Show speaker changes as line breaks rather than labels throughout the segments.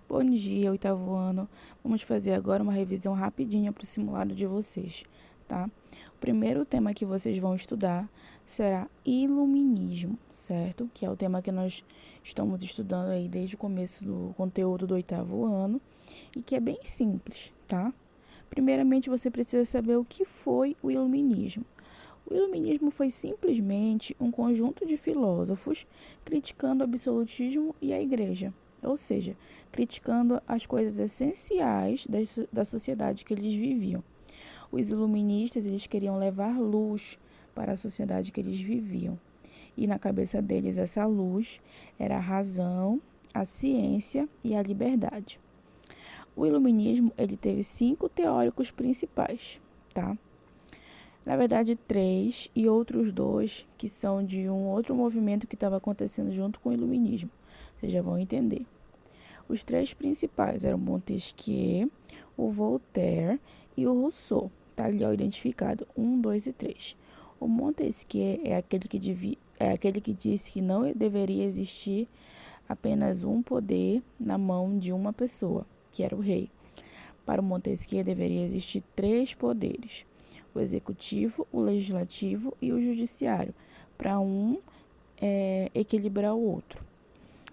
Bom dia, oitavo ano. Vamos fazer agora uma revisão rapidinha para o simulado de vocês, tá? O primeiro tema que vocês vão estudar será iluminismo, certo? Que é o tema que nós estamos estudando aí desde o começo do conteúdo do oitavo ano e que é bem simples, tá? Primeiramente, você precisa saber o que foi o iluminismo. O iluminismo foi simplesmente um conjunto de filósofos criticando o absolutismo e a igreja, ou seja, criticando as coisas essenciais da sociedade que eles viviam. Os iluministas, eles queriam levar luz para a sociedade que eles viviam. E na cabeça deles essa luz era a razão, a ciência e a liberdade. O iluminismo, ele teve 5 teóricos principais, tá? Na verdade, 3 e outros 2 que são de um outro movimento que estava acontecendo junto com o iluminismo. Vocês já vão entender. Os 3 principais eram Montesquieu, o Voltaire e o Rousseau. Tá ali ó, identificado 1, 2 e 3. O Montesquieu é aquele que disse que não deveria existir apenas um poder na mão de uma pessoa, que era o rei. Para o Montesquieu deveria existir 3 poderes: o executivo, o legislativo e o judiciário, para equilibrar o outro.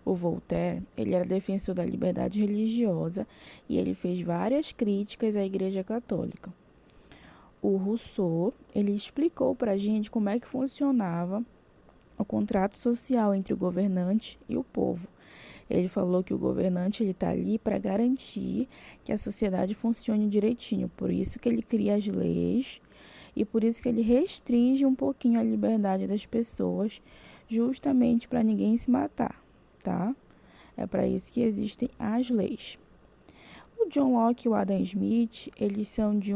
O Voltaire, ele era defensor da liberdade religiosa e ele fez várias críticas à Igreja Católica. O Rousseau, ele explicou para a gente como é que funcionava o contrato social entre o governante e o povo. Ele falou que o governante está ali para garantir que a sociedade funcione direitinho, por isso que ele cria as leis e por isso que ele restringe um pouquinho a liberdade das pessoas, justamente para ninguém se matar, tá? É para isso que existem as leis. O John Locke e o Adam Smith, eles são de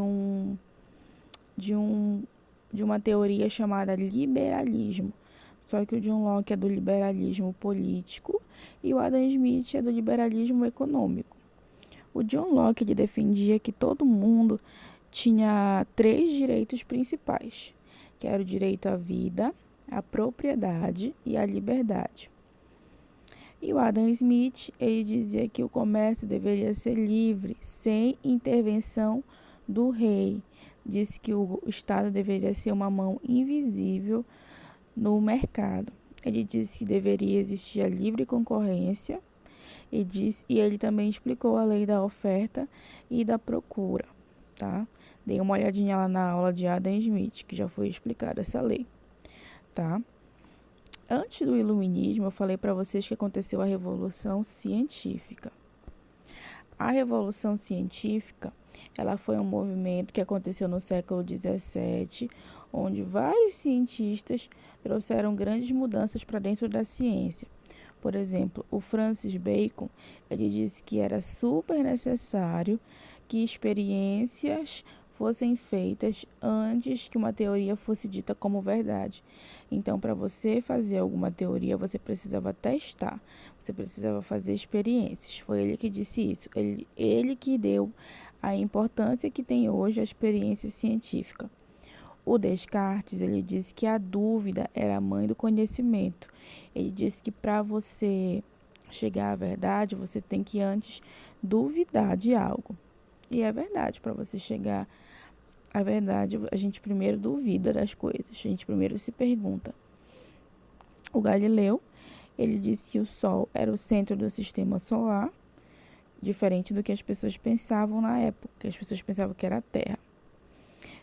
uma teoria chamada liberalismo. Só que o John Locke é do liberalismo político e o Adam Smith é do liberalismo econômico. O John Locke ele defendia que todo mundo tinha 3 direitos principais, que era o direito à vida, à propriedade e à liberdade. E o Adam Smith, ele dizia que o comércio deveria ser livre, sem intervenção do rei. Disse que o Estado deveria ser uma mão invisível no mercado. Ele disse que deveria existir a livre concorrência e ele também explicou a lei da oferta e da procura, tá? Dei uma olhadinha lá na aula de Adam Smith, que já foi explicada essa lei, tá? Antes do iluminismo, eu falei para vocês que aconteceu a Revolução Científica. A Revolução Científica, ela foi um movimento que aconteceu no século XVII, onde vários cientistas trouxeram grandes mudanças para dentro da ciência. Por exemplo, o Francis Bacon, ele disse que era super necessário que experiências fossem feitas antes que uma teoria fosse dita como verdade. Então, para você fazer alguma teoria, você precisava testar, você precisava fazer experiências. Foi ele que disse isso, ele que deu a importância que tem hoje a experiência científica. O Descartes, ele disse que a dúvida era a mãe do conhecimento. Ele disse que para você chegar à verdade, você tem que antes duvidar de algo. E é verdade, para você chegar à verdade, a gente primeiro duvida das coisas, a gente primeiro se pergunta. O Galileu, ele disse que o Sol era o centro do sistema solar, diferente do que as pessoas pensavam na época, que as pessoas pensavam que era a Terra.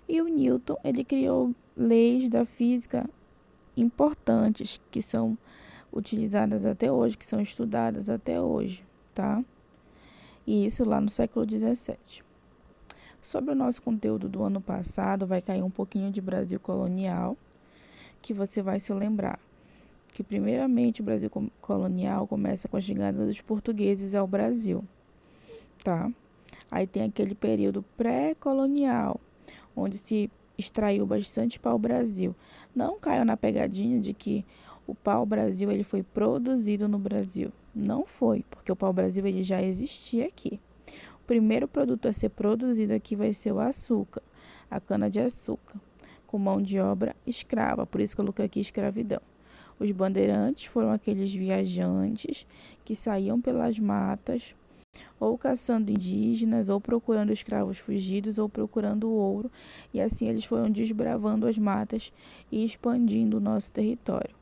E o Newton, ele criou leis da física importantes que são utilizadas até hoje, que são estudadas até hoje, tá? E isso lá no século XVII. Sobre o nosso conteúdo do ano passado, vai cair um pouquinho de Brasil colonial, que você vai se lembrar que primeiramente o Brasil colonial começa com a chegada dos portugueses ao Brasil, tá? Aí tem aquele período pré-colonial, onde se extraiu bastante pau-brasil. Não caiu na pegadinha de que o pau-brasil ele foi produzido no Brasil. Não foi, porque o pau-brasil ele já existia aqui. O primeiro produto a ser produzido aqui vai ser o açúcar, a cana-de-açúcar, com mão de obra escrava, por isso que eu coloquei aqui escravidão. Os bandeirantes foram aqueles viajantes que saíam pelas matas ou caçando indígenas, ou procurando escravos fugidos, ou procurando ouro, e assim eles foram desbravando as matas e expandindo o nosso território.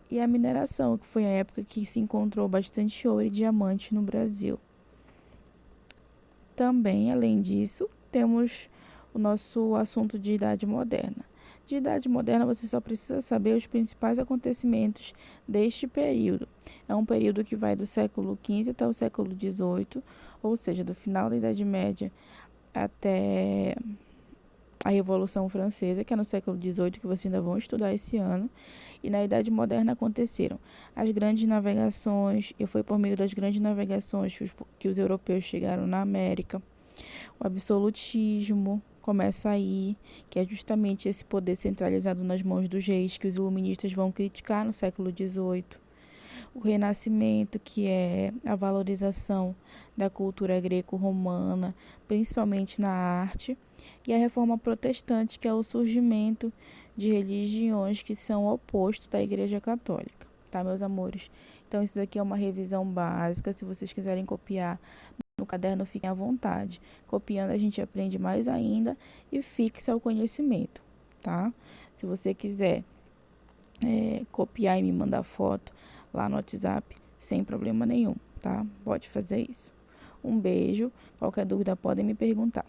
E a mineração, que foi a época que se encontrou bastante ouro e diamante no Brasil. Também, além disso, temos o nosso assunto de Idade Moderna. De Idade Moderna, você só precisa saber os principais acontecimentos deste período. É um período que vai do século XV até o século XVIII, ou seja, do final da Idade Média até a Revolução Francesa, que é no século XVIII, que vocês ainda vão estudar esse ano. E na Idade Moderna aconteceram as grandes navegações, e foi por meio das grandes navegações que os europeus chegaram na América. O absolutismo começa aí, que é justamente esse poder centralizado nas mãos dos reis que os iluministas vão criticar no século XVIII. O Renascimento, que é a valorização da cultura greco-romana, principalmente na arte. E a Reforma Protestante, que é o surgimento de religiões que são opostos da Igreja Católica, tá, meus amores? Então, isso daqui é uma revisão básica. Se vocês quiserem copiar no caderno, fiquem à vontade. Copiando, a gente aprende mais ainda e fixa o conhecimento, tá? Se você quiser copiar e me mandar foto lá no WhatsApp, sem problema nenhum, tá? Pode fazer isso. Um beijo. Qualquer dúvida, podem me perguntar.